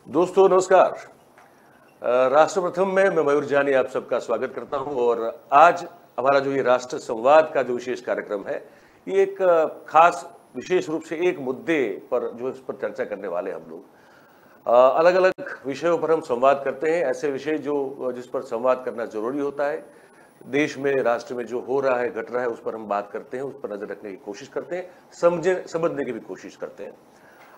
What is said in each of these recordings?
दोस्तों नमस्कार। राष्ट्र प्रथम में मैं मयूर जानी आप सबका स्वागत करता हूं और आज हमारा जो ये राष्ट्र संवाद का जो विशेष कार्यक्रम है, ये एक खास विशेष रूप से एक मुद्दे पर जो इस पर चर्चा करने वाले हम लोग अलग अलग विषयों पर हम संवाद करते हैं। ऐसे विषय जो जिस पर संवाद करना जरूरी होता है, देश में राष्ट्र में जो हो रहा है घट रहा है उस पर हम बात करते हैं, उस पर नजर रखने की कोशिश करते हैं, समझने की भी कोशिश करते हैं।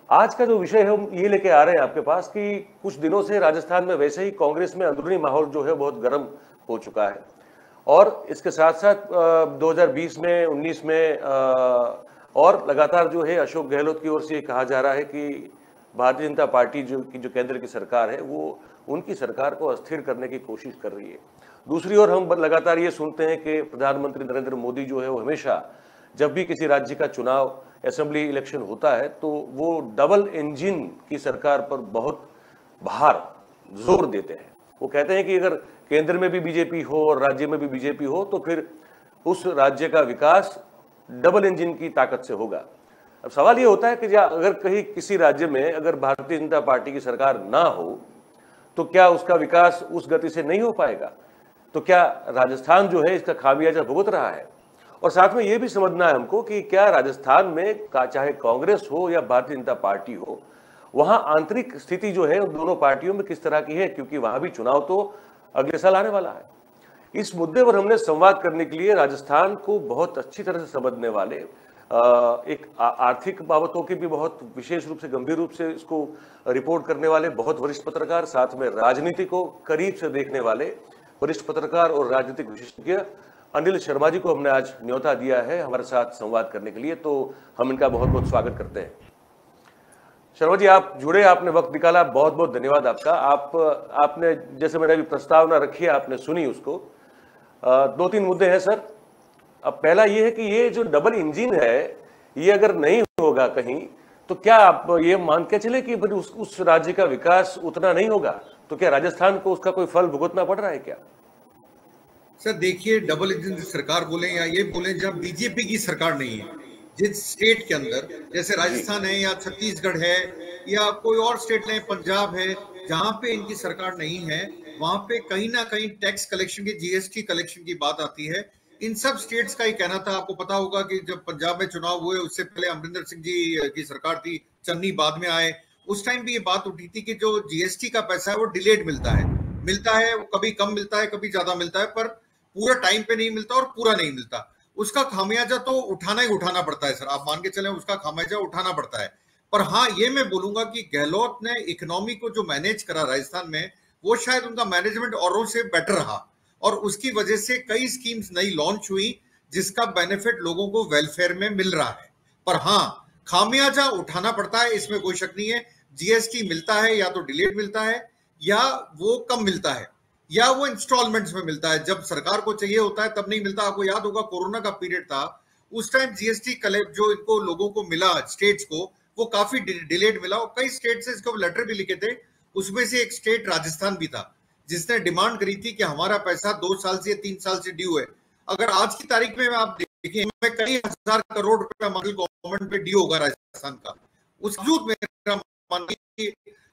आज का जो विषय है हम ये लेके आ रहे हैं आपके पास कि कुछ दिनों से राजस्थान में वैसे ही कांग्रेस में अंदरूनी माहौल जो है बहुत गर्म हो चुका है और इसके साथ साथ 2020 में 19 में और लगातार जो है अशोक गहलोत की ओर से कहा जा रहा है कि भारतीय जनता पार्टी जो केंद्र की सरकार है वो उनकी सरकार को अस्थिर करने की कोशिश कर रही है। दूसरी ओर हम लगातार ये सुनते हैं कि प्रधानमंत्री नरेंद्र मोदी जो है वो हमेशा जब भी किसी राज्य का चुनाव असेंबली इलेक्शन होता है तो वो डबल इंजन की सरकार पर बहुत भार जोर देते हैं। वो कहते हैं कि अगर केंद्र में भी बीजेपी हो और राज्य में भी बीजेपी हो तो फिर उस राज्य का विकास डबल इंजन की ताकत से होगा। अब सवाल ये होता है कि अगर कहीं किसी राज्य में अगर भारतीय जनता पार्टी की सरकार ना हो तो क्या उसका विकास उस गति से नहीं हो पाएगा? तो क्या राजस्थान जो है इसका खामियाजा भुगत रहा है? और साथ में यह भी समझना है हमको कि क्या राजस्थान में चाहे कांग्रेस हो या भारतीय जनता पार्टी हो, वहां आंतरिक स्थिति जो है उन दोनों पार्टियों में किस तरह की है, क्योंकि वहां भी चुनाव तो अगले साल आने वाला है। इस मुद्दे पर हमने संवाद करने के लिए राजस्थान को बहुत अच्छी तरह से समझने वाले एक आर्थिक बाबतों की भी बहुत विशेष रूप से गंभीर रूप से इसको रिपोर्ट करने वाले बहुत वरिष्ठ पत्रकार, साथ में राजनीति को करीब से देखने वाले वरिष्ठ पत्रकार और राजनीतिक विशेषज्ञ अनिल शर्मा जी को हमने आज न्योता दिया है हमारे साथ संवाद करने के लिए, तो हम इनका बहुत बहुत स्वागत करते हैं। शर्मा जी आप जुड़े, आपने वक्त निकाला, बहुत बहुत धन्यवाद आपका। आपने जैसे मैंने अभी प्रस्तावना रखी है आपने सुनी उसको। दो तीन मुद्दे हैं सर। अब पहला ये है कि ये जो डबल इंजन है ये अगर नहीं होगा कहीं तो क्या आप ये मान के चले कि उस राज्य का विकास उतना नहीं होगा? तो क्या राजस्थान को उसका कोई फल भुगतना पड़ रहा है क्या? सर देखिए, डबल इंजन सरकार बोले या ये बोले, जब बीजेपी की सरकार नहीं है जिस स्टेट के अंदर, जैसे राजस्थान है या छत्तीसगढ़ है या कोई और स्टेट है, पंजाब है, जहां पे इनकी सरकार नहीं है वहां पे कहीं ना कहीं टैक्स कलेक्शन की, जीएसटी कलेक्शन की बात आती है। इन सब स्टेट्स का ही कहना था। आपको पता होगा कि जब पंजाब में चुनाव हुए उससे पहले अमरिंदर सिंह जी की सरकार थी, चन्नी बाद में आए, उस टाइम भी ये बात उठी थी कि जो जीएसटी का पैसा है वो डिलेड मिलता है, वो कभी कम मिलता है कभी ज्यादा मिलता है, पर पूरा टाइम पे नहीं मिलता और पूरा नहीं मिलता। उसका खामियाजा तो उठाना ही उठाना पड़ता है सर, आप मान के चलें उसका खामियाजा उठाना पड़ता है। पर हाँ, ये मैं बोलूंगा कि गहलोत ने इकोनॉमी को जो मैनेज करा राजस्थान में, वो शायद उनका मैनेजमेंट औरों से बेटर रहा और उसकी वजह से कई स्कीम्स नई लॉन्च हुई जिसका बेनिफिट लोगों को वेलफेयर में मिल रहा है। पर हाँ, खामियाजा उठाना पड़ता है, इसमें कोई शक नहीं है। जीएसटी मिलता है या तो डिलेड मिलता है या वो कम मिलता है या वो इंस्टॉलमेंट्स में मिलता है, जब सरकार को चाहिए होता है तब नहीं मिलता। आपको याद होगा कोरोना का पीरियड था, उस टाइम जीएसटी कलेक्ट जो इनको लोगों को मिला स्टेट्स को, वो काफी डिलेड मिला और कई स्टेट से इसको लेटर भी लिखे थे। उसमें से एक स्टेट राजस्थान भी था जिसने डिमांड करी थी कि हमारा पैसा 2 साल से 3 साल से ड्यू है। अगर आज की तारीख में आप देखिए, कई हजार करोड़ रुपया गवर्नमेंट पे ड्यू होगा राजस्थान का। उस वजूद मेरा मानना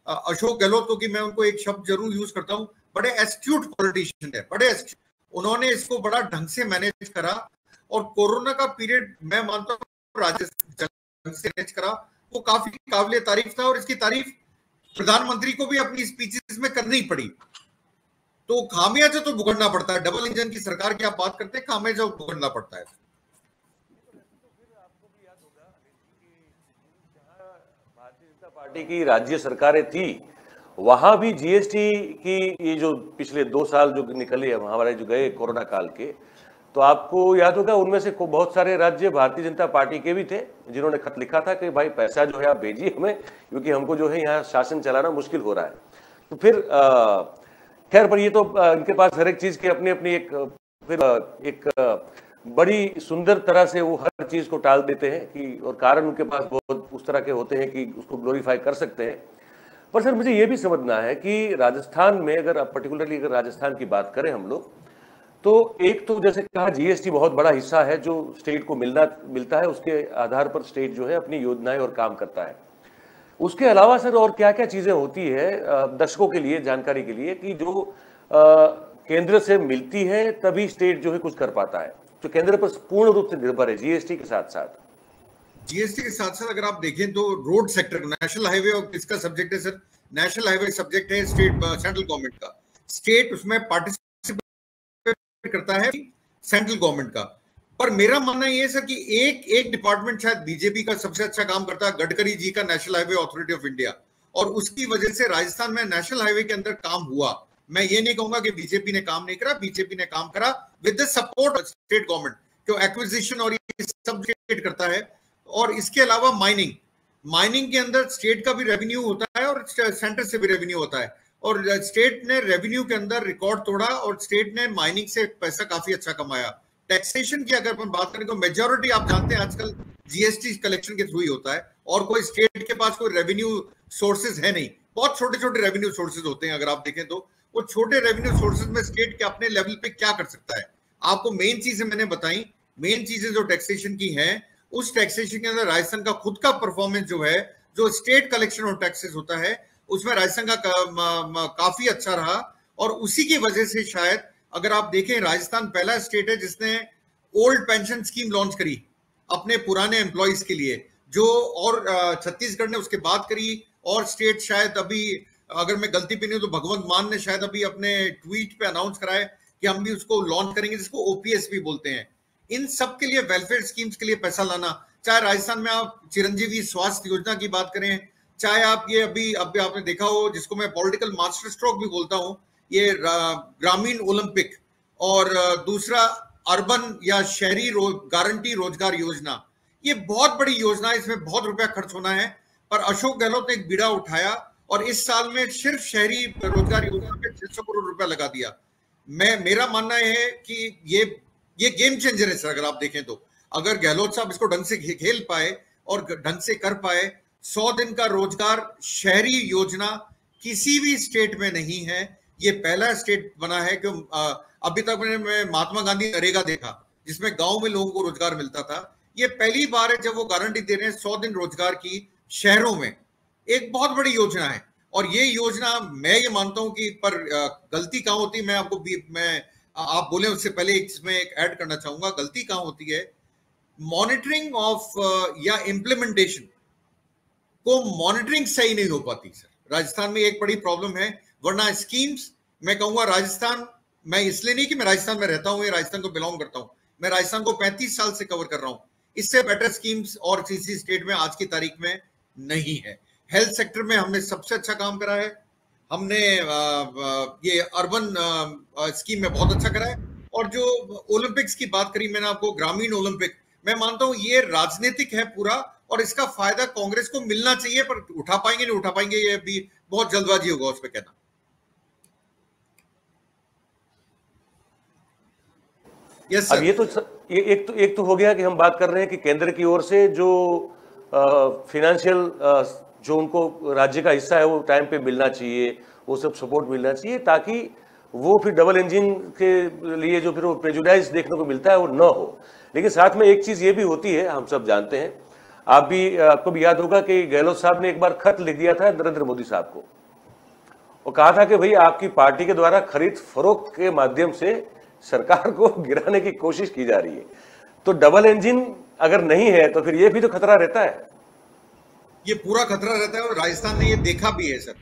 अशोक गहलोत को, कि मैं उनको एक शब्द जरूर यूज करता हूं, बड़े एस्ट्यूट पॉलिटिशियन है, बड़े एस्ट्यूट। उन्होंने इसको बड़ा ढंग से मैनेज करा और कोरोना का पीरियड मैं मानता हूं राजस्थान से मैनेज करा, वो काफी काबिले तारीफ था और इसकी तारीफ प्रधानमंत्री को भी अपनी स्पीचेस में करनी पड़ी। तो खामियाजा तो भुगतना पड़ता है। डबल इंजन की सरकार की आप बात करते हैं, खामियाजा भुगतना पड़ता है। भारतीय जनता पार्टी की राज्य सरकारें थी वहां भी जीएसटी की ये जो पिछले 2 साल जो निकले हमारे जो गए कोरोना काल के, तो आपको याद होगा उनमें से बहुत सारे राज्य भारतीय जनता पार्टी के भी थे जिन्होंने खत लिखा था कि भाई पैसा जो है आप भेजिए हमें, क्योंकि हमको जो है यहाँ शासन चलाना मुश्किल हो रहा है। तो फिर खैर, पर ये तो इनके पास हर एक चीज की अपनी अपनी एक बड़ी सुंदर तरह से वो हर चीज को टाल देते हैं कि, और कारण उनके पास बहुत उस तरह के होते हैं कि उसको ग्लोरीफाई कर सकते हैं। पर सर मुझे ये भी समझना है कि राजस्थान में अगर पर्टिकुलरली अगर राजस्थान की बात करें हम लोग, तो एक तो जैसे कहा जीएसटी बहुत बड़ा हिस्सा है जो स्टेट को मिलता है, उसके आधार पर स्टेट जो है अपनी योजनाएं और काम करता है। उसके अलावा सर और क्या क्या चीजें होती है दर्शकों के लिए जानकारी के लिए कि जो केंद्र से मिलती है तभी स्टेट जो है कुछ कर पाता है, जो केंद्र पर पूर्ण रूप से निर्भर है जीएसटी के साथ साथ? जीएसटी के साथ साथ अगर आप देखें तो रोड सेक्टर, नेशनल हाईवे और किसका सब्जेक्ट है सर? नेशनल हाईवे सब्जेक्ट है स्टेट, सेंट्रल गवर्नमेंट का। स्टेट उसमें पार्टिसिपेट करता है सेंट्रल गवर्नमेंट का। पर मेरा मानना ये है सर कि एक डिपार्टमेंट शायद बीजेपी का सबसे अच्छा काम करता है, गडकरी जी का national highway authority of India, और उसकी वजह से राजस्थान में नेशनल हाईवे के अंदर काम हुआ। मैं ये नहीं कहूंगा कि बीजेपी ने काम नहीं करा, बीजेपी ने काम करा with the support of state government, जो एक्विजिशन और ये सब स्टेट करता है। और इसके अलावा माइनिंग के अंदर स्टेट का भी रेवेन्यू होता है और सेंटर से भी रेवेन्यू होता है, और स्टेट ने रेवेन्यू के अंदर रिकॉर्ड तोड़ा और स्टेट ने माइनिंग से पैसा काफी अच्छा कमाया। टैक्सेशन की अगर अपन बात करें तो मेजॉरिटी आप जानते हैं आजकल जीएसटी कलेक्शन के थ्रू ही होता है, और कोई स्टेट के पास कोई रेवेन्यू सोर्सेज है नहीं, बहुत छोटे छोटे रेवेन्यू सोर्सेज होते हैं। अगर आप देखें तो वो छोटे रेवेन्यू सोर्सेज में स्टेट के अपने लेवल पे क्या कर सकता है? आपको मेन चीजें मैंने बताई, मेन चीजें जो टैक्सेशन की हैं, उस टैक्सेशन के अंदर राजस्थान का खुद का परफॉर्मेंस जो है, जो स्टेट कलेक्शन ऑफ टैक्सेस होता है, उसमें राजस्थान का काफी अच्छा रहा। और उसी की वजह से शायद अगर आप देखें, राजस्थान पहला स्टेट है जिसने ओल्ड पेंशन स्कीम लॉन्च करी अपने पुराने एम्प्लॉइज के लिए, जो और छत्तीसगढ़ ने उसके बाद करी, और स्टेट शायद अभी, अगर मैं गलती पे नहीं हूं तो भगवंत मान ने शायद अभी अपने ट्वीट पे अनाउंस कराया कि हम भी उसको लॉन्च करेंगे, जिसको ओपीएस भी बोलते हैं। इन सब के लिए, वेलफेयर स्कीम्स के लिए पैसा लाना, चाहे राजस्थान में आप चिरंजीवी स्वास्थ्य योजना की बात करें, चाहे आप ये अभी आपने देखा हो जिसको मैं पॉलिटिकल मास्टर स्ट्रोक भी बोलता हूं, ये ग्रामीण ओलंपिक, और दूसरा अर्बन या शहरी गारंटी रोजगार योजना, ये बहुत बड़ी योजना है, इसमें बहुत रुपया खर्च होना है। पर अशोक गहलोत ने एक बीड़ा उठाया और इस साल में सिर्फ शहरी रोजगार योजना पे 600 करोड़ रुपया लगा दिया। मेरा मानना है कि ये गेम चेंजर है सर। अगर आप देखें तो अगर गहलोत साहब इसको ढंग से खेल पाए और ढंग से कर पाए, 100 दिन का रोजगार शहरी योजना किसी भी स्टेट में नहीं है, ये पहला स्टेट बना है। कि अभी तक मैंने महात्मा गांधी नरेगा देखा जिसमें गांव में लोगों को रोजगार मिलता था, ये पहली बार है जब वो गारंटी दे रहे हैं 100 दिन रोजगार की शहरों में। एक बहुत बड़ी योजना है, और ये योजना मैं ये मानता हूं कि, पर गलती कहां होती है, मैं आपको आप बोले उससे पहले इसमें एक ऐड करना चाहूंगा, गलती कहां होती है, मॉनिटरिंग ऑफ या इम्प्लीमेंटेशन को मॉनिटरिंग सही नहीं हो पाती सर। राजस्थान में एक बड़ी प्रॉब्लम है, वरना स्कीम्स, मैं कहूंगा राजस्थान, मैं इसलिए नहीं कि मैं राजस्थान में रहता हूं या राजस्थान को बिलोंग करता हूं, मैं राजस्थान को 35 साल से कवर कर रहा हूं, इससे बेटर स्कीम्स और किसी स्टेट में आज की तारीख में नहीं है। हेल्थ सेक्टर में हमने सबसे अच्छा काम करा है, हमने ये अर्बन स्कीम में बहुत अच्छा करा है। और जो ओलंपिक्स की बात करी मैंने आपको, ग्रामीण ओलंपिक, मैं मानता हूं ये राजनीतिक है पूरा, और इसका फायदा कांग्रेस को मिलना चाहिए, पर उठा पाएंगे नहीं उठा पाएंगे, ये भी बहुत जल्दबाजी होगा उस पर कहना। Yes sir. अब ये एक तो हो गया कि हम बात कर रहे हैं कि केंद्र की ओर से जो फिनेंशियल जो उनको राज्य का हिस्सा है वो टाइम पे मिलना चाहिए, वो सब सपोर्ट मिलना चाहिए, ताकि वो फिर डबल इंजन के लिए जो फिर वो प्रेजुडाइज देखने को मिलता है वो न हो। लेकिन साथ में एक चीज ये भी होती है, हम सब जानते हैं, आपको भी याद होगा कि गहलोत साहब ने एक बार खत लिख दिया था नरेंद्र मोदी साहब को, और कहा था कि भाई आपकी पार्टी के द्वारा खरीद फरोख्त के माध्यम से सरकार को गिराने की कोशिश की जा रही है। तो डबल इंजन अगर नहीं है तो फिर ये भी तो खतरा रहता है। ये पूरा खतरा रहता है, और राजस्थान ने ये देखा भी है सर।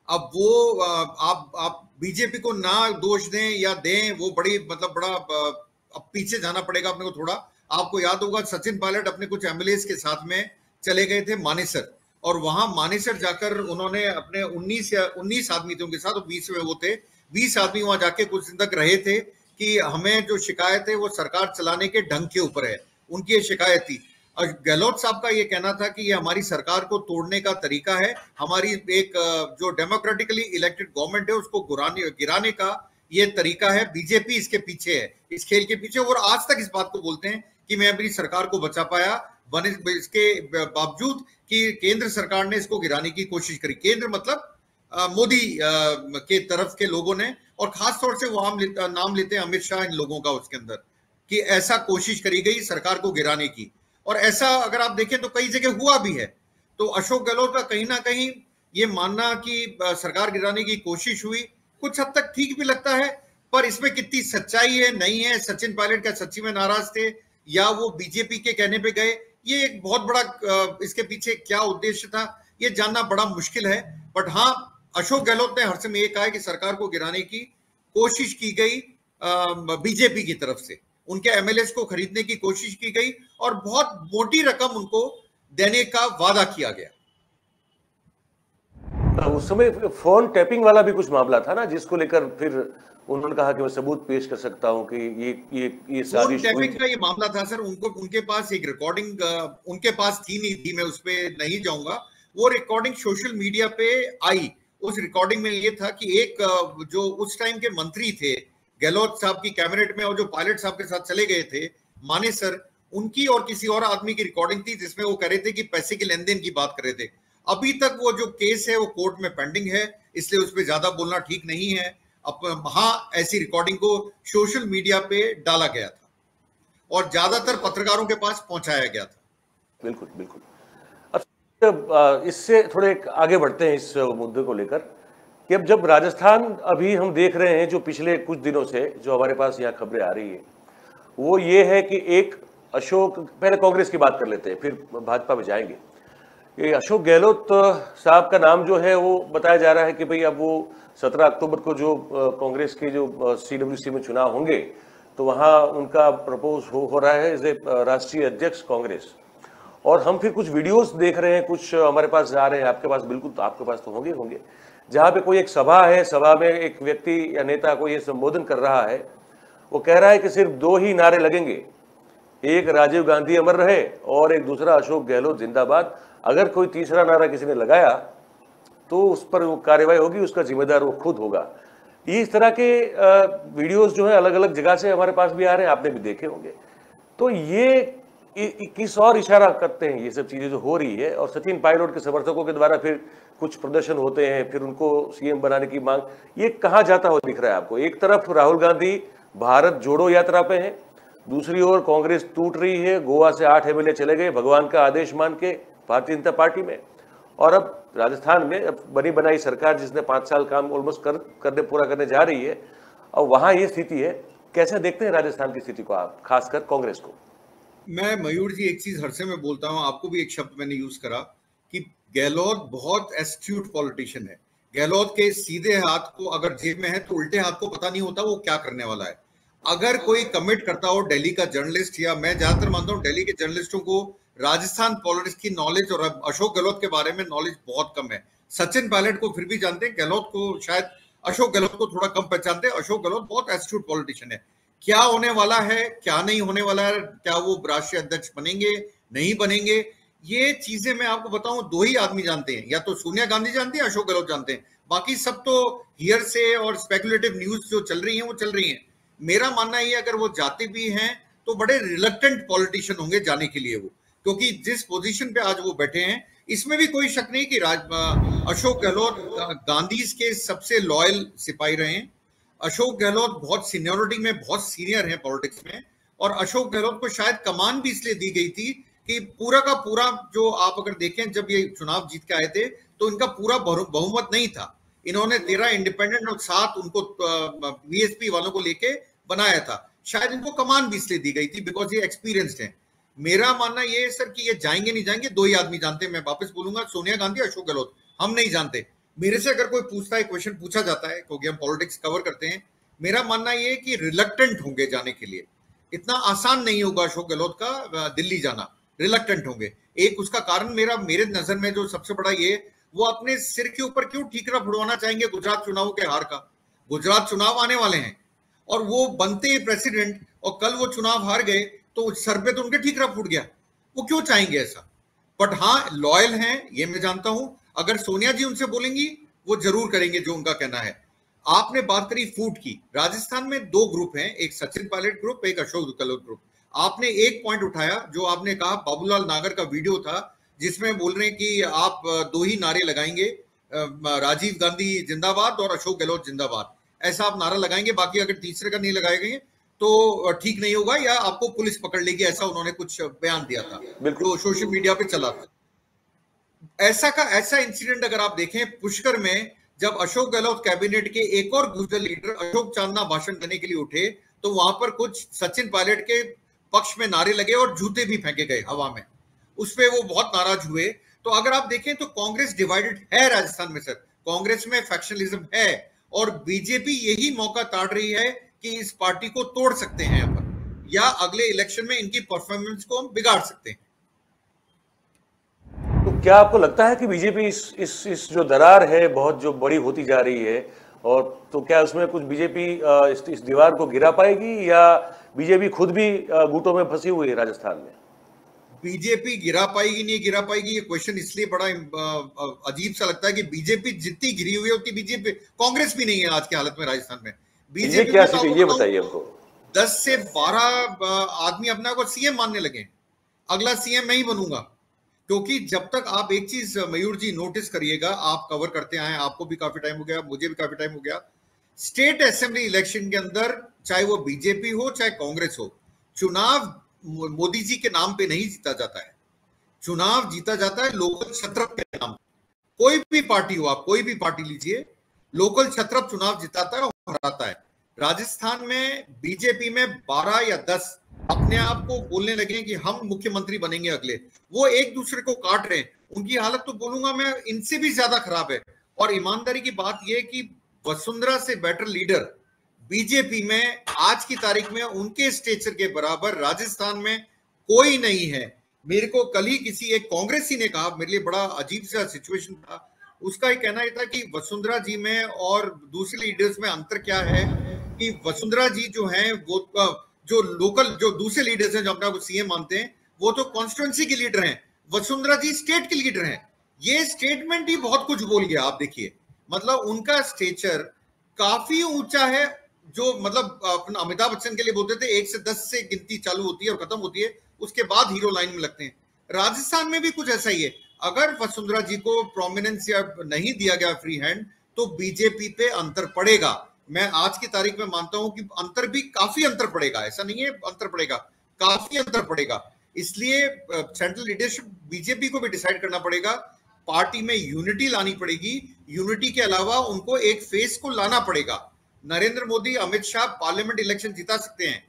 अब वो आप बीजेपी को ना दोष दें या दें, वो बड़ी बड़ा अब पीछे जाना पड़ेगा अपने को थोड़ा। आपको याद होगा सचिन पायलट अपने कुछ एमएलए के साथ में चले गए थे मानेसर, और वहां मानेसर जाकर उन्होंने अपने 19 आदमी थे उनके साथ, 20 में वो थे, 20 आदमी वहां जाके कुछ दिन तक रहे थे कि हमें जो शिकायत है वो सरकार चलाने के ढंग के ऊपर है, उनकी ये शिकायत थी। और गहलोत साहब का ये कहना था कि ये हमारी सरकार को तोड़ने का तरीका है, हमारी एक जो डेमोक्रेटिकली इलेक्टेड गवर्नमेंट है उसको गिराने का ये तरीका है, बीजेपी इसके पीछे है, इस खेल के पीछे। और आज तक इस बात को बोलते हैं कि मैं अपनी सरकार को बचा पाया, इसके बावजूद कि केंद्र सरकार ने इसको गिराने की कोशिश करी। केंद्र मतलब मोदी के तरफ के लोगों ने, और खास तौर से वो नाम लेते हैं अमित शाह इन लोगों का उसके अंदर, कि ऐसा कोशिश करी गई सरकार को गिराने की। और ऐसा अगर आप देखें तो कई जगह हुआ भी है। तो अशोक गहलोत का कहीं ना कहीं ये मानना कि सरकार गिराने की कोशिश हुई कुछ हद तक ठीक भी लगता है, पर इसमें कितनी सच्चाई है नहीं है, सचिन पायलट क्या सच्ची में नाराज थे या वो बीजेपी के कहने पे गए, ये एक बहुत बड़ा इसके पीछे क्या उद्देश्य था ये जानना बड़ा मुश्किल है। बट हाँ, अशोक गहलोत ने हर समय ये कहा है कि सरकार को गिराने की कोशिश की गई बीजेपी की तरफ से, उनके एमएलएस को खरीदने की कोशिश की गई और बहुत मोटी रकम उनको देने का वादा किया गया। उस समय फोन टैपिंग वाला भी कुछ मामला था ना, जिसको लेकर फिर उन्होंने कहा कि मैं सबूत पेश कर सकता हूं कि ये साजिश हुई। टैपिंग का ये मामला था सर, उनके पास एक रिकॉर्डिंग उनके पास थी नहीं थी, मैं उस पर नहीं जाऊंगा। वो रिकॉर्डिंग सोशल मीडिया पे आई। उस रिकॉर्डिंग में ये था कि एक जो उस टाइम के मंत्री थे गहलोत साहब की कैबिनेट में और जो पायलट साहब के साथ चले गए थे माने सर, उनकी और किसी और आदमी की रिकॉर्डिंग थी जिसमें वो कह रहे थे कि पैसे के लेन देन की बात कर रहे थे। अभी तक वो जो केस है वो कोर्ट में पेंडिंग है, इसलिए उस पर ज्यादा बोलना ठीक नहीं है। अब हाँ, ऐसी रिकॉर्डिंग को सोशल मीडिया पे डाला गया था और ज्यादातर पत्रकारों के पास पहुंचाया गया था। बिल्कुल बिल्कुल। अब इससे थोड़े आगे बढ़ते हैं इस मुद्दे को लेकर कि अब जब राजस्थान अभी हम देख रहे हैं, जो पिछले कुछ दिनों से जो हमारे पास यहाँ खबरें आ रही है वो ये है कि एक अशोक, पहले कांग्रेस की बात कर लेते हैं फिर भाजपा में जाएंगे। ये अशोक गहलोत साहब का नाम जो है वो बताया जा रहा है कि भाई अब वो 17 अक्टूबर को जो कांग्रेस के जो CWC में चुनाव होंगे तो वहाँ उनका प्रपोज हो रहा है एज ए राष्ट्रीय अध्यक्ष कांग्रेस। और हम फिर कुछ वीडियोस देख रहे हैं, कुछ हमारे पास जा रहे हैं, आपके पास बिल्कुल, तो आपके पास तो होंगे जहाँ पे कोई एक सभा है, सभा में एक व्यक्ति या नेता को ये संबोधन कर रहा है, वो कह रहा है कि सिर्फ 2 ही नारे लगेंगे, एक राजीव गांधी अमर रहे और एक दूसरा अशोक गहलोत जिंदाबाद। अगर कोई तीसरा नारा किसी ने लगाया तो उस पर वो कार्रवाई होगी, उसका जिम्मेदार वो खुद होगा। इस तरह के वीडियोस जो है अलग अलग जगह से हमारे पास भी आ रहे हैं, आपने भी देखे होंगे। तो ये किस और इशारा करते हैं ये सब चीजें जो हो रही है। और सचिन पायलट के समर्थकों के द्वारा फिर कुछ प्रदर्शन होते हैं, फिर उनको CM बनाने की मांग, ये कहाँ जाता हुआ दिख रहा है आपको? एक तरफ राहुल गांधी भारत जोड़ो यात्रा पे है, दूसरी ओर कांग्रेस टूट रही है, गोवा से 8 MLA चले गए भगवान का आदेश मान के भारतीय जनता पार्टी में, और अब राजस्थान में अब बनी बनाई सरकार जिसने 5 साल काम ऑलमोस्ट पूरा करने जा रही है, और वहां ये स्थिति है। कैसे देखते हैं राजस्थान की स्थिति को आप, खासकर कांग्रेस को? मैं मयूर जी एक चीज हर से मैं बोलता हूं, आपको भी एक शब्द मैंने यूज करा कि गहलोत बहुत एस्ट्यूट पॉलिटिशियन है। गहलोत के सीधे हाथ को अगर जेब में है तो उल्टे हाथ को पता नहीं होता वो क्या करने वाला है। अगर कोई कमिट करता हो दिल्ली का जर्नलिस्ट, या मैं ज्यादातर मानता हूँ दिल्ली के जर्नलिस्टों को राजस्थान पॉलिटिक्स की नॉलेज और अशोक गहलोत के बारे में नॉलेज बहुत कम है। सचिन पायलट को फिर भी जानते हैं, गहलोत को शायद, अशोक गहलोत को थोड़ा कम पहचानते हैं। अशोक गहलोत बहुत एस्ट्यूट पॉलिटिशियन है। क्या होने वाला है, क्या नहीं होने वाला है, क्या वो राष्ट्रीय अध्यक्ष बनेंगे नहीं बनेंगे, ये चीजें मैं आपको बताऊं 2 ही आदमी जानते हैं, या तो सोनिया गांधी जानती है, अशोक गहलोत जानते हैं। बाकी सब तो हियर से और स्पेकुलेटिव न्यूज जो चल रही है वो चल रही है। मेरा मानना है अगर वो जाते भी हैं तो बड़े रिलक्टेंट पॉलिटिशियन होंगे जाने के लिए वो, क्योंकि जिस पोजीशन पे आज वो बैठे हैं इसमें भी कोई शक नहीं कि अशोक गहलोत गांधी के सबसे लॉयल सिपाही रहे हैं। अशोक गहलोत बहुत सीनियोरिटी में बहुत सीनियर है पॉलिटिक्स में, और अशोक गहलोत को शायद कमान भी इसलिए दी गई थी कि पूरा का पूरा, जो आप अगर देखें जब ये चुनाव जीत के आए थे तो इनका पूरा बहुमत नहीं था। इन्होंने 13 इंडिपेंडेंट और 7 उनको BSP वालों को लेके बनाया था। शायद इनको कमान भी इसलिए दी गई थी बिकॉज ये एक्सपीरियंस्ड है। मेरा मानना ये है सर कि ये जाएंगे नहीं जाएंगे 2 ही आदमी जानते हैं। मैं वापस बोलूंगा, सोनिया गांधी, अशोक गहलोत, हम नहीं जानते। मेरे से अगर कोई पूछता है, क्वेश्चन पूछा जाता है, क्योंकि हम पॉलिटिक्स कवर करते हैं, मेरा मानना ये है कि रिलक्टेंट होंगे जाने के लिए। इतना आसान नहीं होगा अशोक गहलोत का दिल्ली जाना, रिलक्टेंट होंगे। एक उसका कारण मेरे नजर में जो सबसे बड़ा ये, वो अपने सिर के ऊपर क्यों ठीकरा फुड़वाना चाहेंगे गुजरात चुनाव के हार का। गुजरात चुनाव आने वाले हैं और वो बनते ही प्रेसिडेंट, और कल वो चुनाव हार गए तो सर पे तो उनके ठीकरा फूट गया। वो क्यों चाहेंगे ऐसा? बट हाँ, लॉयल हैं ये मैं जानता हूं। अगर सोनिया जी उनसे बोलेंगी वो जरूर करेंगे जो उनका कहना है। आपने बात करी फूट की, राजस्थान में 2 ग्रुप हैं, एक सचिन पायलट ग्रुप, एक अशोक गहलोत ग्रुप। आपने एक पॉइंट उठाया जो आपने कहा, बाबूलाल नागर का वीडियो था जिसमें बोल रहे हैं कि आप 2 ही नारे लगाएंगे, राजीव गांधी जिंदाबाद और अशोक गहलोत जिंदाबाद, ऐसा आप नारा लगाएंगे, बाकी अगर तीसरे का नहीं लगाएंगे तो ठीक नहीं होगा या आपको पुलिस पकड़ लेगी, ऐसा उन्होंने कुछ बयान दिया था, बिल्कुल सोशल मीडिया पे चला था। ऐसा इंसिडेंट अगर आप देखें पुष्कर में, जब अशोक गहलोत कैबिनेट के एक और गुजर लीडर अशोक चांदना भाषण देने के लिए उठे, तो वहां पर कुछ सचिन पायलट के पक्ष में नारे लगे और जूते भी फेंके गए हवा में। उस पर वो बहुत नाराज हुए। तो अगर आप देखें तो कांग्रेस डिवाइडेड है राजस्थान में सर, कांग्रेस में फैक्शनलिज्म है, और बीजेपी यही मौका ताड़ रही है कि इस पार्टी को तोड़ सकते हैं यहाँ पर, या अगले इलेक्शन में इनकी परफॉर्मेंस को हम बिगाड़ सकते हैं। तो क्या आपको लगता है कि बीजेपी इस जो दरार है बहुत जो बड़ी होती जा रही है, और तो क्या उसमें कुछ बीजेपी इस दीवार को गिरा पाएगी, या बीजेपी खुद भी गुटों में फंसी हुई है राजस्थान में? बीजेपी गिरा पाएगी नहीं गिरा पाएगी, ये क्वेश्चन इसलिए बड़ा अजीब सा लगता है कि बीजेपी जितनी गिरी हुई है उतनी बीजेपी कांग्रेस भी नहीं है आज की हालत में राजस्थान में। बीजेपी क्या स्थिति, ये बताइए हमको। 10 से 12 आदमी अपने को सीएम मानने लगे, अगला सीएम मैं ही बनूंगा। क्योंकि जब तक आप एक चीज मयूर जी नोटिस करिएगा, आप कवर करते आए, आपको भी काफी टाइम हो गया, मुझे भी काफी टाइम हो गया, स्टेट असेंबली इलेक्शन के अंदर चाहे वो बीजेपी हो चाहे कांग्रेस हो, चुनाव मोदी जी के नाम पे नहीं जीता जाता है, चुनाव जीता जाता है लोकल छत्रप के नाम। कोई भी पार्टी हो, आप कोई भी पार्टी लीजिए, लोकल छत्रप चुनाव जिताता है और हराता है। राजस्थान में बीजेपी में 12 या 10 अपने आप को बोलने लगे कि हम मुख्यमंत्री बनेंगे अगले, वो एक दूसरे को काट रहे हैं। उनकी हालत तो बोलूंगा मैं इनसे भी ज्यादा खराब है। और ईमानदारी की बात यह कि वसुंधरा से बेटर लीडर बीजेपी में आज की तारीख में उनके स्टेचर के बराबर राजस्थान में कोई नहीं है। मेरे को कल ही किसी एक कांग्रेसी ने कहा, मेरे लिए बड़ा अजीब सा सिचुएशन था, उसका एक कहना यह था कि वसुंधरा जी में और दूसरे लीडर्स में अंतर क्या है, कि वसुंधरा जी जो हैं वो जो लोकल जो दूसरे लीडर्स हैं जो अपना को सीएम मानते हैं, वो तो कॉन्स्टिट्यूंसी के लीडर हैं, वसुंधरा जी स्टेट के लीडर हैं। ये स्टेटमेंट ही बहुत कुछ बोल गया। आप देखिए, मतलब उनका स्टेचर काफी ऊंचा है। जो मतलब अपना अमिताभ बच्चन के लिए बोलते थे 1 से 10 से गिनती चालू होती है और खत्म होती है, उसके बाद हीरो लाइन में लगते हैं। राजस्थान में भी कुछ ऐसा ही है। अगर वसुंधरा जी को प्रोमिनेंस या नहीं दिया गया फ्री हैंड, तो बीजेपी पे अंतर पड़ेगा। मैं आज की तारीख में मानता हूं कि अंतर भी काफी अंतर पड़ेगा, ऐसा नहीं है अंतर पड़ेगा, काफी अंतर पड़ेगा। इसलिए सेंट्रल लीडरशिप बीजेपी को भी डिसाइड करना पड़ेगा, पार्टी में यूनिटी लानी पड़ेगी। यूनिटी के अलावा उनको एक फेस को लाना पड़ेगा। नरेंद्र मोदी, अमित शाह पार्लियामेंट इलेक्शन जिता सकते हैं,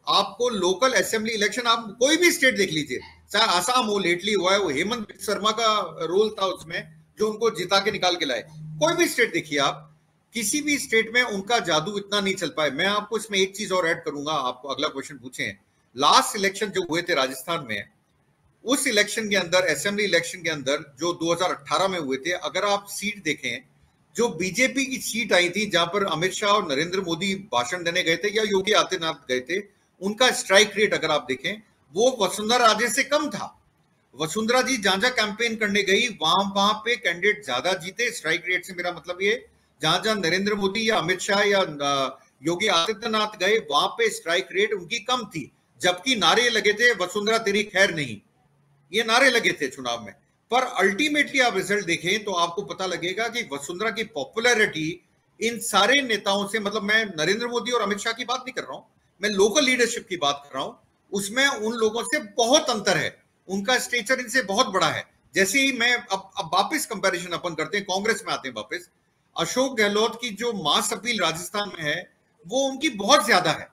आपको लोकल असेंबली इलेक्शन आप कोई भी स्टेट देख लीजिए, चाहे आसाम हो, लेटली हुआ है, वो हेमंत शर्मा का रोल था उसमें जो उनको जिता के निकाल के लाए। कोई भी स्टेट देखिए आप, किसी भी स्टेट में उनका जादू इतना नहीं चल पाए। मैं आपको इसमें एक चीज और ऐड करूंगा, आपको अगला क्वेश्चन पूछे। लास्ट इलेक्शन जो हुए थे राजस्थान में, उस इलेक्शन के अंदर, असेंबली इलेक्शन के अंदर जो 2018 में हुए थे, अगर आप सीट देखें, जो बीजेपी की सीट आई थी जहां पर अमित शाह और नरेंद्र मोदी भाषण देने गए थे या योगी आदित्यनाथ गए थे, उनका स्ट्राइक रेट अगर आप देखें वो वसुंधरा राजे से कम था। वसुंधरा जी जहां जहां कैंपेन करने गई वहां पे कैंडिडेट ज्यादा जीते। स्ट्राइक रेट से मेरा मतलब ये, जहां जहां नरेंद्र मोदी या अमित शाह या योगी आदित्यनाथ गए वहां पे स्ट्राइक रेट उनकी कम थी, जबकि नारे लगे थे वसुंधरा तेरी खैर नहीं, ये नारे लगे थे चुनाव में। पर अल्टीमेटली आप रिजल्ट देखें तो आपको पता लगेगा कि वसुंधरा की पॉपुलैरिटी इन सारे नेताओं से, मतलब मैं नरेंद्र मोदी और अमित शाह की बात नहीं कर रहा हूं, मैं लोकल लीडरशिप की बात कर रहा हूं, उसमें उन लोगों से बहुत अंतर है। उनका स्टेचर इनसे बहुत बड़ा है। जैसे ही मैं अब वापस कंपैरिजन अपन करते हैं, कांग्रेस में आते हैं वापस, अशोक गहलोत की जो मास अपील राजस्थान में है वो उनकी बहुत ज्यादा है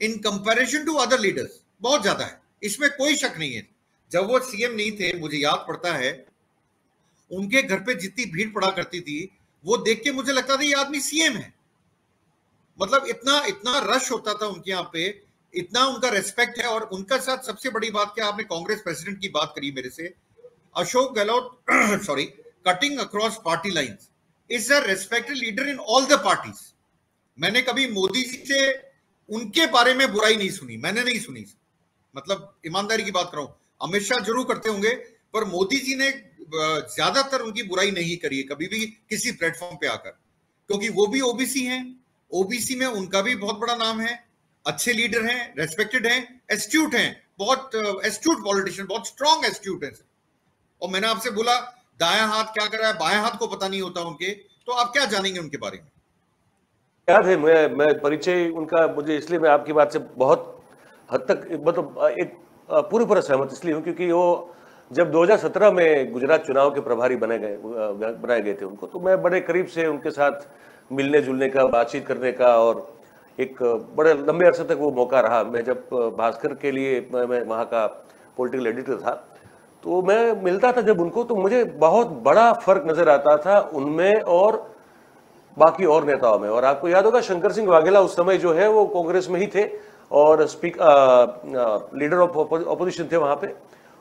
in comparison to other leaders, बहुत ज्यादा है, इसमें कोई शक नहीं है। जब वो सीएम नहीं थे, मुझे याद पड़ता है उनके घर पे जितनी भीड़ पड़ा करती थी, वो देख के मुझे लगता था ये आदमी सीएम है। मतलब इतना इतना रश होता था उनके यहाँ पे, इतना उनका रेस्पेक्ट है। और उनका साथ सबसे बड़ी बात क्या, आपने कांग्रेस प्रेसिडेंट की बात करी मेरे से, Ashok Gehlot sorry, cutting across party lines is a respected leader in all the parties. मैंने कभी मोदी जी से उनके बारे में बुराई नहीं सुनी, मैंने नहीं सुनी, मतलब ईमानदारी की बात कर रहा हूं। अमित शाह जरूर करते होंगे, पर मोदी जी ने ज्यादातर उनकी बुराई नहीं करी है कभी भी किसी प्लेटफॉर्म पे आकर, क्योंकि वो भी ओबीसी हैं, ओबीसी में उनका भी बहुत बड़ा नाम है, अच्छे लीडर हैं, रेस्पेक्टेड हैं, एस्ट्यूट हैं, बहुत एस्ट्यूट पॉलिटिशियन, बहुत स्ट्रॉन्ग एस्ट्यूट है। और मैंने आपसे बोला दायां हाथ क्या कर रहा है, बायां हाथ को पता नहीं होता उनके, तो आप क्या जानेंगे उनके बारे में। याद है, मैं परिचय उनका, मुझे इसलिए मैं आपकी बात से बहुत हद तक मतलब एक पूरी तरह सहमत इसलिए हूँ क्योंकि वो जब 2017 में गुजरात चुनाव के प्रभारी बनाए गए थे उनको, तो मैं बड़े करीब से उनके साथ मिलने जुलने का, बातचीत करने का, और एक बड़े लंबे अरसे तक वो मौका रहा। मैं जब भास्कर के लिए मैं वहाँ का पॉलिटिकल एडिटर था, तो मैं मिलता था जब उनको, तो मुझे बहुत बड़ा फर्क नजर आता था उनमें और बाकी और नेताओं में। और आपको याद होगा शंकर सिंह वाघेला उस समय जो है वो कांग्रेस में ही थे और लीडर ऑफ ऑपोजिशन थे वहां पे,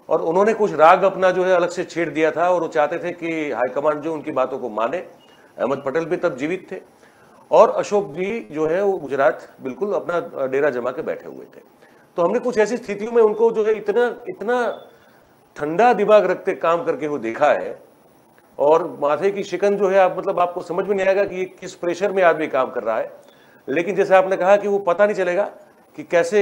और उन्होंने कुछ राग अपना जो है अलग से छेड़ दिया था, और वो चाहते थे कि हाईकमांड जो उनकी बातों को माने। अहमद पटेल भी तब जीवित थे, और अशोक जी जो है वो गुजरात बिल्कुल अपना डेरा जमा के बैठे हुए थे। तो हमने कुछ ऐसी स्थितियों में उनको जो है इतना इतना ठंडा दिमाग रखते काम करके वो देखा है, और माथे की शिकन जो है आप मतलब आपको समझ में नहीं आएगा कि ये किस प्रेशर में आदमी काम कर रहा है। लेकिन जैसे आपने कहा कि वो पता नहीं चलेगा कि कैसे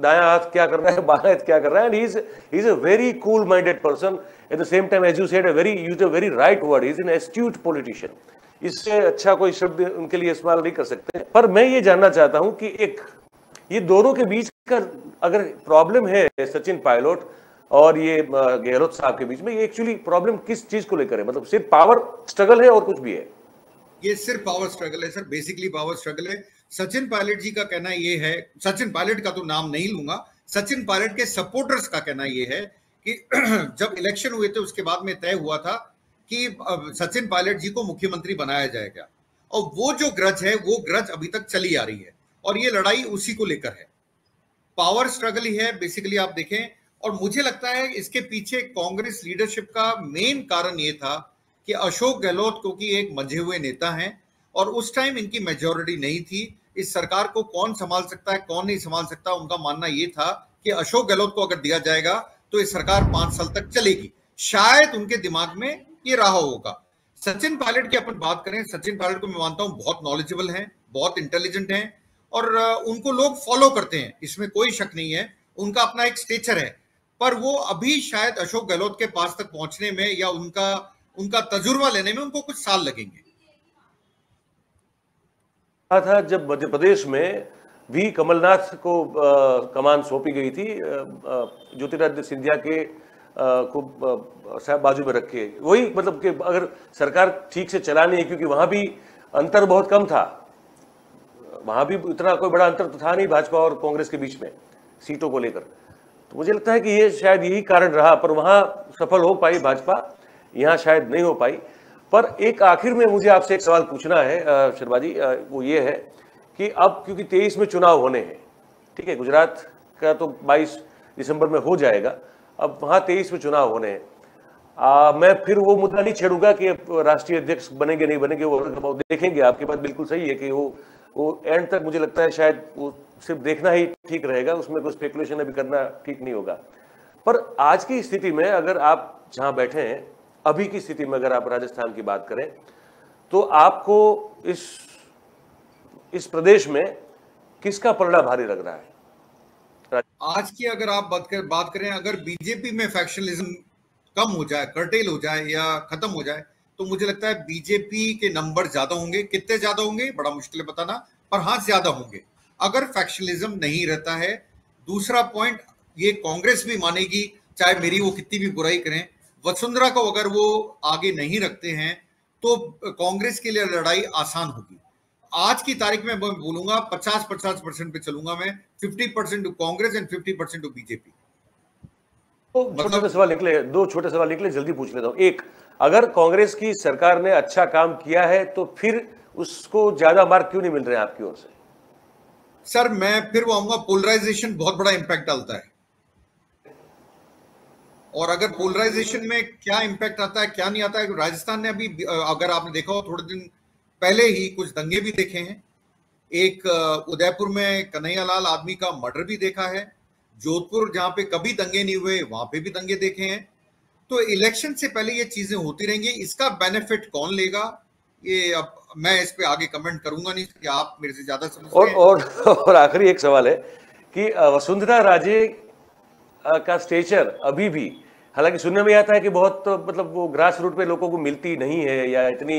दायां हाथ क्या कर रहा है, बायां हाथ क्या कर रहा है। And he is a very cool minded person at the same time, as you said, use a very right word, he is an astute politician. इससे अच्छा कोई शब्द उनके लिए इस्तेमाल नहीं कर सकते। पर मैं ये जानना चाहता हूं कि एक ये दोनों के बीच का अगर प्रॉब्लम है सचिन पायलट और ये गहलोत साहब के बीच में, ये एक्चुअली प्रॉब्लम किस चीज को लेकर है? मतलब सिर्फ पावर स्ट्रगल है और कुछ भी है? ये सिर्फ पावर स्ट्रगल है सर, बेसिकली पावर स्ट्रगल है। सचिन पायलट जी का कहना ये है, सचिन पायलट का तो नाम नहीं लूंगा, सचिन पायलट के सपोर्टर्स का कहना ये है कि जब इलेक्शन हुए थे उसके बाद में तय हुआ था कि सचिन पायलट जी को मुख्यमंत्री बनाया जाएगा, और वो जो ग्रज है वो ग्रज अभी तक चली आ रही है, और ये लड़ाई उसी को लेकर है। पावर स्ट्रगल ही है बेसिकली, आप देखें। और मुझे लगता है इसके पीछे कांग्रेस लीडरशिप का मेन कारण ये था कि अशोक गहलोत क्योंकि एक मंझे हुए नेता हैं, और उस टाइम इनकी मेजोरिटी नहीं थी। इस सरकार को कौन संभाल सकता है, कौन नहीं संभाल सकता, उनका मानना ये था कि अशोक गहलोत को अगर दिया जाएगा तो ये सरकार 5 साल तक चलेगी। शायद उनके दिमाग में ये रहा होगा। सचिन पायलट की अपन बात करें, सचिन पायलट को मैं मानता हूं बहुत नॉलेजेबल हैं, बहुत इंटेलिजेंट हैं, और उनको लोग फॉलो करते हैं, इसमें कोई शक नहीं है। उनका अपना एक स्टेचर है, पर वो अभी शायद अशोक गहलोत के पास तक पहुंचने में या उनका तजुर्बा लेने में उनको कुछ साल लगेंगे। था जब मध्य प्रदेश में भी कमलनाथ को कमान सौंपी गई थी, ज्योतिरादित्य सिंधिया के को साहब बाजू में रखे, वही मतलब कि अगर सरकार ठीक से चलानी है, क्योंकि वहां भी अंतर बहुत कम था, वहां भी इतना कोई बड़ा अंतर तो था नहीं भाजपा और कांग्रेस के बीच में सीटों को लेकर। तो मुझे लगता है कि ये शायद यही कारण रहा, पर वहां सफल हो पाई भाजपा, यहाँ शायद नहीं हो पाई। पर एक आखिर में मुझे आपसे एक सवाल पूछना है शर्मा जी, वो ये है कि अब क्योंकि 23 में चुनाव होने हैं, ठीक है, गुजरात का तो 22 दिसंबर में हो जाएगा, अब वहाँ 23 में चुनाव होने हैं। मैं फिर वो मुद्दा नहीं छेड़ूंगा कि राष्ट्रीय अध्यक्ष बनेंगे नहीं बनेंगे, वो देखेंगे। आपकी बात बिल्कुल सही है कि वो एंड तक मुझे लगता है शायद वो सिर्फ देखना ही ठीक रहेगा, उसमें कोई स्पेकुलेशन अभी करना ठीक नहीं होगा। पर आज की स्थिति में अगर आप जहां बैठे हैं, अभी की स्थिति में अगर आप राजस्थान की बात करें, तो आपको इस प्रदेश में किसका पलड़ा भारी लग रहा है? आज की अगर आप बात करें, अगर बीजेपी में फैक्शनलिज्म कम हो जाए, कर्टेल हो जाए या खत्म हो जाए, तो मुझे लगता है बीजेपी के नंबर ज्यादा होंगे। कितने ज्यादा होंगे बड़ा मुश्किल है बताना, पर हाँ ज्यादा होंगे अगर फैक्शनलिज्म नहीं रहता है। दूसरा पॉइंट, ये कांग्रेस भी मानेगी, चाहे मेरी वो कितनी भी बुराई करें, वसुंधरा को अगर वो आगे नहीं रखते हैं तो कांग्रेस के लिए लड़ाई आसान होगी। आज की तारीख में मैं बोलूंगा 50% पे चलूंगा मैं, 50% to Congress and 50% to BJP. दो छोटे सवाल निकले, जल्दी पूछ लेता हूं। एक, अगर कांग्रेस की सरकार ने अच्छा काम किया है तो फिर उसको ज्यादा मार्क क्यों नहीं मिल रहे हैं आपकी ओर से? सर मैं फिर वो आऊंगा, पोलराइजेशन बहुत बड़ा इंपैक्ट डालता है, और अगर पोलराइजेशन में क्या इंपैक्ट आता है क्या नहीं आता है। राजस्थान ने अभी, अगर आपने देखा हो, थोड़े दिन पहले ही कुछ दंगे भी देखे हैं। एक उदयपुर में कन्हैयालाल आदमी का मर्डर भी देखा है। जोधपुर जहां पे कभी दंगे नहीं हुए वहां पे भी दंगे देखे हैं। तो इलेक्शन से पहले ये चीजें होती रहेंगी। इसका बेनिफिट कौन लेगा, ये अब मैं इस पे आगे कमेंट करूंगा नहीं, कि आप मेरे से ज्यादा समझते हैं। और आखिरी एक सवाल है कि वसुंधरा राजे का स्टेचर अभी भी, हालांकि सुनने में आता है कि बहुत मतलब वो ग्रास रूट पे लोगों को मिलती नहीं है या इतनी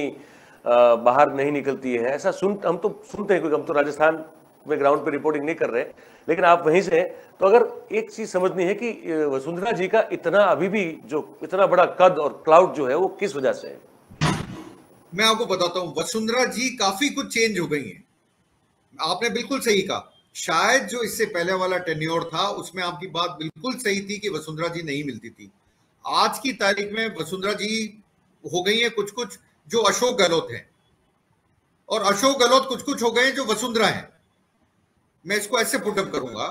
बाहर नहीं निकलती है, ऐसा हम तो सुनते हैं, क्योंकि हम तो राजस्थान में ग्राउंड पे रिपोर्टिंग नहीं कर रहे, लेकिन आप वहीं से हैं, तो अगर एक चीज समझनी है कि वसुंधरा जी का इतना अभी भी जो इतना बड़ा कद और क्लाउड जो है वो किस वजह से है? मैं आपको बताता हूं, वसुंधरा जी काफी कुछ चेंज हो गई हैं। आपने बिल्कुल सही कहा, शायद जो इससे पहले वाला टेन्योर था उसमें आपकी बात बिल्कुल सही थी कि वसुंधरा जी नहीं मिलती थी। आज की तारीख में वसुंधरा जी हो गई है कुछ कुछ जो अशोक गहलोत हैं, और अशोक गहलोत कुछ कुछ हो गए जो वसुंधरा है। मैं इसको ऐसे पुटअप करूंगा,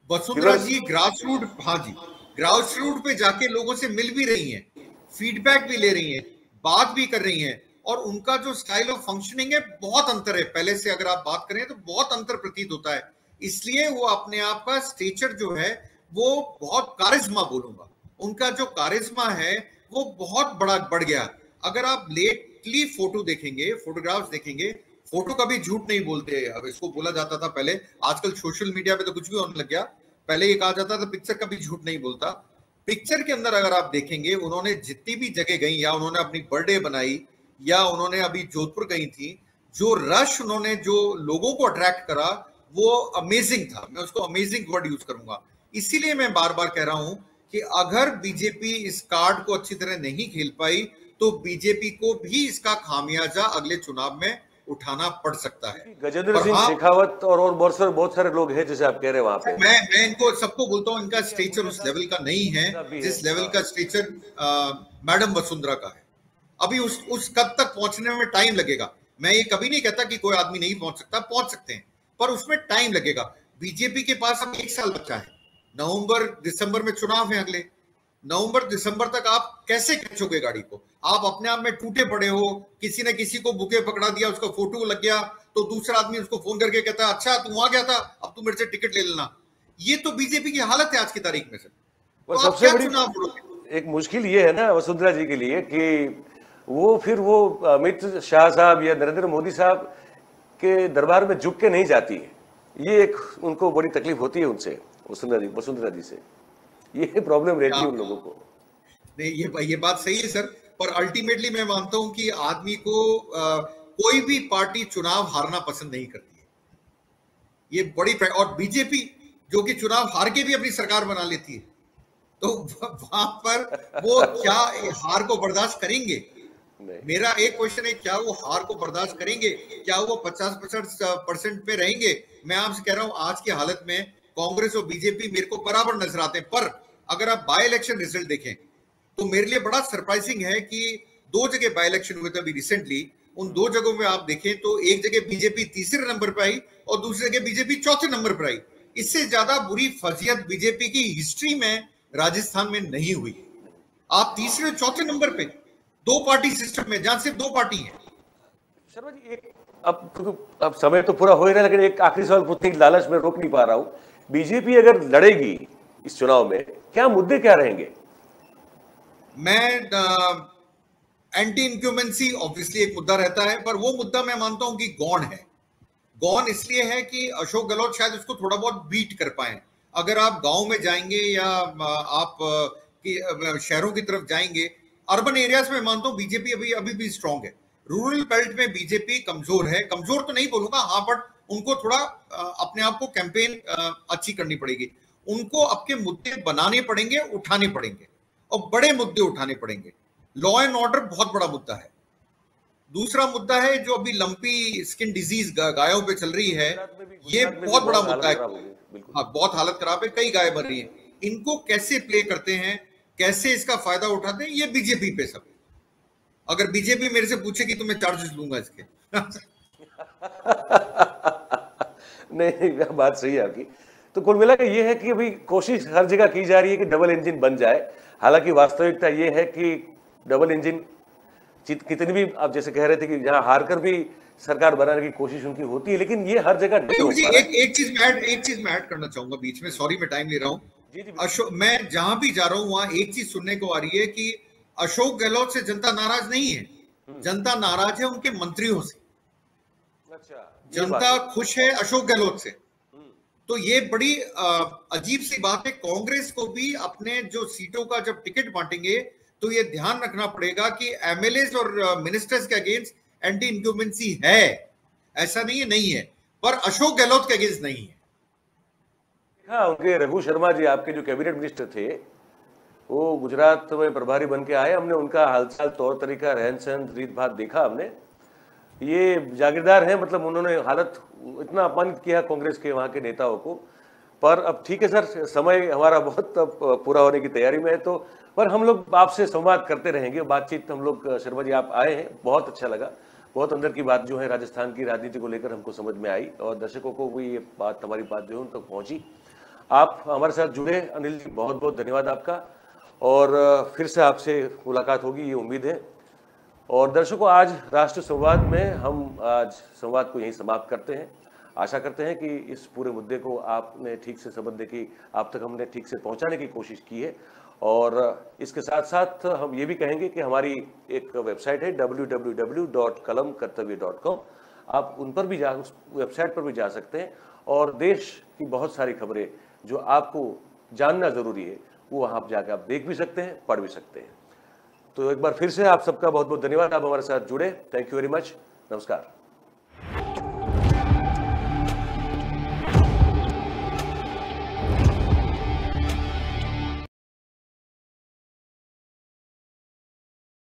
वसुंधरा जी ग्रास रूट, हाँ जी, ग्रास रूट पे जाके लोगों से मिल भी रही हैं, फीडबैक भी ले रही हैं, बात भी कर रही हैं, और उनका जो स्टाइल ऑफ फंक्शनिंग है बहुत अंतर है पहले से। अगर आप बात करें तो बहुत अंतर प्रतीत होता है, इसलिए वो अपने आप का स्टेचर जो है वो बहुत कारिश्मा बोलूंगा, उनका जो कारिश्मा है वो बहुत बड़ा बढ़ गया। अगर आप लेटली फोटो देखेंगे, फोटोग्राफ्स देखेंगे, फोटो कभी झूठ नहीं बोलते। अब इसको बोला जाता था पहले, आजकल सोशल मीडिया पे तो कुछ भी होने लग गया। पहले ये कहा जाता था पिक्चर कभी झूठ नहीं बोलता। पिक्चर के अंदर अगर आप देखेंगे, उन्होंने जितनी भी जगह गई, या उन्होंने अपनी बर्थडे बनाई, या उन्होंने अभी जोधपुर गई थी, जो रश उन्होंने जो लोगों को अट्रैक्ट करा वो अमेजिंग था। मैं उसको अमेजिंग वर्ड यूज करूंगा। इसीलिए मैं बार बार कह रहा हूं कि अगर बीजेपी इस कार्ड को अच्छी तरह नहीं खेल पाई तो बीजेपी को भी इसका खामियाजा अगले चुनाव में उठाना पड़ सकता है। गजेंद्र सिंह शेखावत और बहुत सारे लोग हैं जैसे आप कह रहे हैं वहां पे। मैं इनको सबको बोलता हूं, इनका स्टेचर उस लेवल का नहीं है जिस लेवल का स्टेचर मैडम वसुंधरा का है। अभी उस कद तक पहुंचने में टाइम लगेगा। मैं ये कभी नहीं कहता कि कोई आदमी नहीं पहुंच सकता, पहुंच सकते हैं, पर उसमें टाइम लगेगा। बीजेपी के पास अब 1 साल बचा है, नवंबर दिसंबर में चुनाव है अगले। नवंबर दिसंबर तक आप कैसे खींचोगे गाड़ी को? आप अपने आप में टूटे पड़े हो, किसी ने किसी को बुके पकड़ा दिया, उसका फोटो लग गया तो दूसरा आदमी उसको फोन करके कहता है अच्छा तू वहां गया था, अब तू मेरे से टिकट ले लेना। ये तो बीजेपी की हालत है आज की तारीख में। तो सबसे बड़ी एक मुश्किल ये है ना वसुंधरा जी के लिए कि वो अमित शाह साहब या नरेंद्र मोदी साहब के दरबार में झुक के नहीं जाती है। ये एक उनको बड़ी तकलीफ होती है उनसे, वसुंधरा जी से। ये प्रॉब्लम रहती है उन लोगों को। नहीं, ये बात सही है सर, पर अल्टीमेटली मैं मानता हूं कि आदमी को कोई भी पार्टी चुनाव हारना पसंद नहीं करती है। ये बड़ी, और बीजेपी जो कि चुनाव हार के भी अपनी सरकार बना लेती है, तो वहां पर वो क्या हार को बर्दाश्त करेंगे? मेरा एक क्वेश्चन है, क्या वो हार को बर्दाश्त करेंगे? क्या वो 50% पे रहेंगे? मैं आपसे कह रहा हूं आज की हालत में कांग्रेस और बीजेपी मेरे को बराबर नजर आते हैं। पर अगर आप बाय इलेक्शन रिजल्ट देखें तो मेरे लिए बड़ा सरप्राइजिंग है कि 2 जगह बाय इलेक्शन हुए थे अभी रिसेंटली। उन 2 जगहों में आप देखें तो एक जगह बीजेपी तीसरे नंबर पर आई और दूसरी जगह बीजेपी चौथे नंबर पर आई। इससे ज्यादा बुरी फजीयत बीजेपी की हिस्ट्री में राजस्थान में नहीं हुई। आप तीसरे चौथे नंबर पे 2 पार्टी सिस्टम में, जहां सिर्फ 2 पार्टी है। शर्मा जी, अब समय तो पूरा हो ही रहा है, लेकिन एक आखिरी सवाल पूछने की लालच में रोक नहीं पा रहा हूं। बीजेपी अगर लड़ेगी इस चुनाव में, क्या मुद्दे क्या रहेंगे? मैं एंटी इंक्यूमेंसी ऑब्वियसली एक मुद्दा रहता है, पर वो मुद्दा मैं मानता हूं कि गौण है। गौण इसलिए है कि अशोक गहलोत शायद उसको थोड़ा बहुत बीट कर पाए। अगर आप गांव में जाएंगे या आप शहरों की तरफ जाएंगे, अर्बन एरियाज में मानता हूं बीजेपी अभी भी स्ट्रांग है। रूरल बेल्ट में बीजेपी कमजोर है, कमजोर तो नहीं बोलूंगा, हाँ, बट उनको थोड़ा अपने आप को कैंपेन अच्छी करनी पड़ेगी। उनको आपके मुद्दे बनाने पड़ेंगे, उठाने पड़ेंगे, और बड़े मुद्दे उठाने पड़ेंगे। लॉ एंड ऑर्डर बहुत बड़ा मुद्दा है। दूसरा मुद्दा है जो अभी लंपी स्किन डिजीज गायों पे चल रही है, ये बहुत बड़ा मुद्दा है। हाँ, बहुत हालत खराब है, कई गाय मर रही है। इनको कैसे प्ले करते हैं, कैसे इसका फायदा उठाते हैं, ये बीजेपी पे सब। अगर बीजेपी मेरे से पूछे कि तो मैं चार्जेस लूंगा इसके। नहीं, बात सही है आपकी। तो कुल मिला के ये है कि अभी कोशिश हर जगह की जा रही है कि डबल इंजन बन जाए। हालांकि वास्तविकता ये है कि डबल इंजन कितनी भी आप जैसे कह रहे थे कि जहां हारकर भी सरकार बनाने की कोशिश उनकी होती है, लेकिन ये हर जगह नहीं हो पा रहा। एक चीज मैं ऐड करना चाहूंगा बीच में, सॉरी मैं टाइम ले रहा हूँ। अशोक, मैं जहां भी जा रहा हूं वहां एक चीज सुनने को आ रही है कि अशोक गहलोत से जनता नाराज नहीं है, जनता नाराज है उनके मंत्रियों से। अच्छा, जनता खुश है अशोक गहलोत से। तो ये बड़ी अजीब सी बात है। कांग्रेस को भी अपने जो सीटों का जब टिकट बांटेंगे तो ये ध्यान रखना पड़ेगा कि एमएलए और मिनिस्टर्स के अगेंस्ट एंटी इंक्यूमेंसी है, ऐसा नहीं है, नहीं है। पर अशोक गहलोत के अगेंस्ट नहीं है। हाँ, उनके रघु शर्मा जी आपके जो कैबिनेट मिनिस्टर थे, वो गुजरात में प्रभारी बन के आए। हमने उनका हालचाल, तौर तरीका, रहन सहन, रीत भात देखा हमने। ये जागीरदार हैं, मतलब उन्होंने हालत इतना अपमानित किया कांग्रेस के वहाँ के नेताओं को। पर अब ठीक है सर, समय हमारा बहुत अब पूरा होने की तैयारी में है, तो पर हम लोग आपसे संवाद करते रहेंगे, बातचीत हम लोग। शर्मा जी आप आए हैं, बहुत अच्छा लगा। बहुत अंदर की बात जो है राजस्थान की राजनीति को लेकर हमको समझ में आई, और दर्शकों को भी ये बात, हमारी बात जो है उन तक पहुंची। आप हमारे साथ जुड़े अनिल जी, बहुत बहुत धन्यवाद आपका। और फिर से आपसे मुलाकात होगी, ये उम्मीद है। और दर्शकों, आज राष्ट्र संवाद में हम आज संवाद को यहीं समाप्त करते हैं। आशा करते हैं कि इस पूरे मुद्दे को आपने ठीक से समझने की, आप तक हमने ठीक से पहुंचाने की कोशिश की है। और इसके साथ साथ हम ये भी कहेंगे कि हमारी एक वेबसाइट है www.kalamkartavya.com। आप उन पर भी उस वेबसाइट पर भी जा सकते हैं, और देश की बहुत सारी खबरें जो आपको जानना ज़रूरी है, वो वहाँ पर जाकर आप देख भी सकते हैं, पढ़ भी सकते हैं। तो एक बार फिर से आप सबका बहुत बहुत धन्यवाद, आप हमारे साथ जुड़े। Thank you very much. नमस्कार।